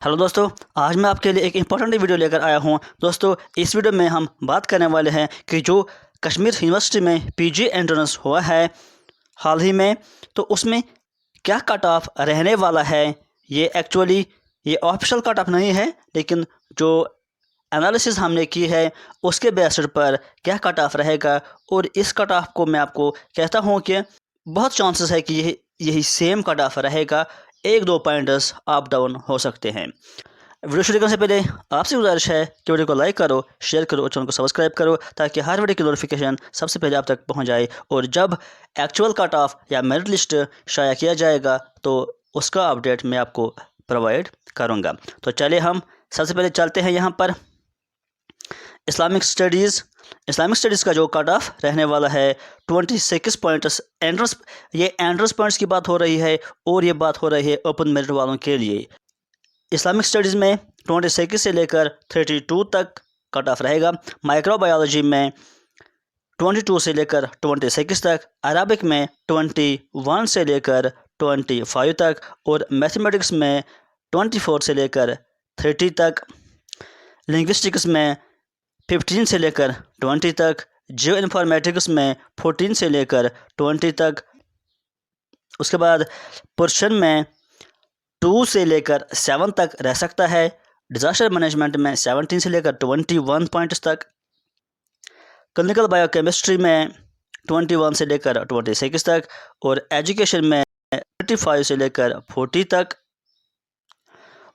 Hello दोस्तों, आज मैं आपके लिए एक इम्पॉर्टेंट वीडियो लेकर आया हूं। दोस्तों, इस वीडियो में हम बात करने वाले हैं कि जो कश्मीर यूनिवर्सिटी में पीजी एंट्रेंस हुआ है हाल ही में, तो उसमें क्या कट ऑफ रहने वाला है। ये ऑफिशियल कट ऑफ नहीं है, लेकिन जो एनालिसिस हमने की है उसके बेसिस पर क्या कट ऑफ रहेगा। और इस कट ऑफ को मैं आपको कहता हूँ कि बहुत चांसेस है कि यही सेम कट ऑफ रहेगा। एक दो पॉइंटर्स अप डाउन हो सकते हैं। वीडियो शुरू करने से पहले आपसे गुजारिश है कि वीडियो को लाइक करो, शेयर करो और चैनल को सब्सक्राइब करो, ताकि हर वीडियो की नोटिफिकेशन सबसे पहले आप तक पहुंच जाए। और जब एक्चुअल कट ऑफ या मेरिट लिस्ट शाया किया जाएगा तो उसका अपडेट मैं आपको प्रोवाइड करूंगा। तो चलिए हम सबसे पहले चलते हैं यहाँ पर इस्लामिक स्टडीज़ का जो कट ऑफ रहने वाला है 26 पॉइंट्स एंट्रेंस। ये एंट्रेंस पॉइंट्स की बात हो रही है और ये बात हो रही है ओपन मेरिट वालों के लिए। इस्लामिक स्टडीज़ में 26 से लेकर 32 तक कट ऑफ रहेगा। माइक्रोबायोलॉजी में 22 से लेकर 26 तक, अरबिक में 21 से लेकर 25 तक और मैथमेटिक्स में 24 से लेकर 30 तक, लिंग्विस्टिक्स में 15 से लेकर 20 तक, जियो इन्फॉर्मेटिक्स में 14 से लेकर 20 तक। उसके बाद पोर्शन में 2 से लेकर 7 तक रह सकता है। डिज़ास्टर मैनेजमेंट में 17 से लेकर 21 पॉइंट्स तक, क्लिनिकल बायोकेमिस्ट्री में 21 से लेकर 26 तक और एजुकेशन में 35 से लेकर 40 तक,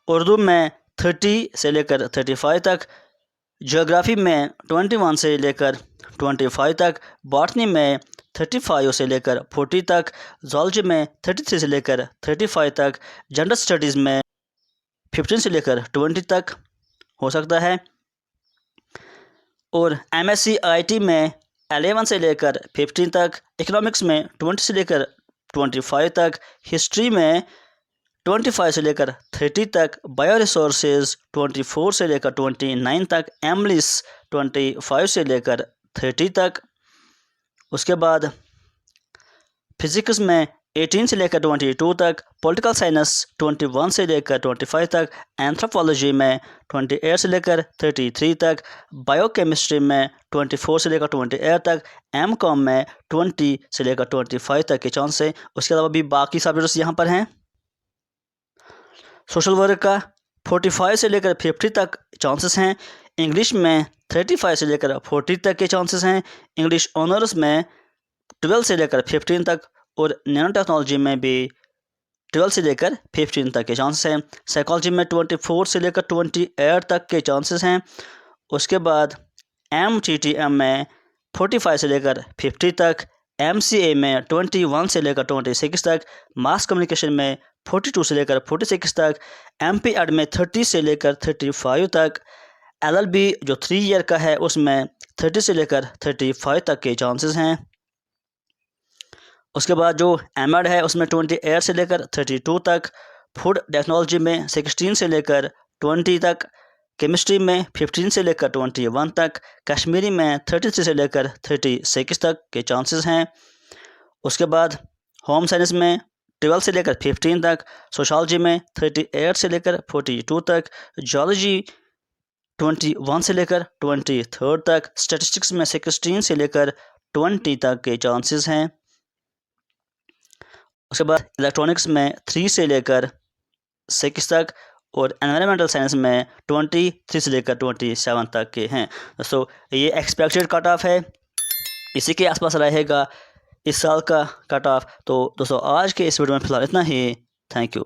उर्दू में 30 से लेकर 35 तक, ज्योग्राफी में 21 से लेकर 25 तक, बॉटनी में 35 से लेकर 40 तक, ज़ूलॉजी में 33 से लेकर 35 तक, जनरल स्टडीज़ में 15 से लेकर 20 तक हो सकता है। और एमएससी आईटी में 11 से लेकर 15 तक, इकोनॉमिक्स में 20 से लेकर 25 तक, हिस्ट्री में 25 से लेकर 30 तक, बायो रिसोर्सेज 24 से लेकर 29 तक, एमलिस 25 से लेकर 30 तक। उसके बाद फिज़िक्स में 18 से लेकर 22 तक, पॉलिटिकल साइंस 21 से लेकर 25 तक, एंथ्रोपोलॉजी में 28 से लेकर 33 तक, बायोकेमिस्ट्री में 24 से लेकर 28 तक, एमकॉम में 20 से लेकर 25 तक के चांस है। उसके अलावा भी बाकी सब्जेक्ट्स यहाँ पर हैं। सोशल वर्क का 45 से लेकर 50 तक चांसेस हैं। इंग्लिश में 35 से लेकर 40 तक के चांसेस हैं। इंग्लिश ऑनर्स में 12 से लेकर 15 तक और नैनो टेक्नोलॉजी में भी 12 से लेकर 15 तक के चांसेस हैं। साइकोलॉजी में 24 से लेकर 28 तक के चांसेस हैं। उसके बाद MTTM में 45 से लेकर 50 तक, MCA में 21 से लेकर 26 तक, मास कम्युनिकेशन में 42 से लेकर 46 तक, MP एड में 30 से लेकर 35 तक, LLB जो 3 ईयर का है उसमें 30 से लेकर 35 तक के चांसेस हैं। उसके बाद जो एमएड है उसमें 28 से लेकर 32 तक, फूड टेक्नोलॉजी में 16 से लेकर 20 तक, केमिस्ट्री में 15 से लेकर 21 तक, कश्मीरी में 33 से लेकर 36 तक के चांसेस हैं। उसके बाद होम साइंस में 12 से लेकर 15 तक, सोशोलॉजी में 38 से लेकर 42 तक, जियोलॉजी 21 से लेकर 23 तक, स्टैटिस्टिक्स में 16 से लेकर 20 तक के चांसेस हैं। उसके बाद इलेक्ट्रॉनिक्स में 3 से लेकर 6 तक और एनवायरमेंटल साइंस में 23 से लेकर 27 तक के हैं। दोस्तों, ये एक्सपेक्टेड कट ऑफ है, इसी के आसपास रहेगा इस साल का कट ऑफ। तो दोस्तों, आज के इस वीडियो में फिलहाल इतना ही। Thank you.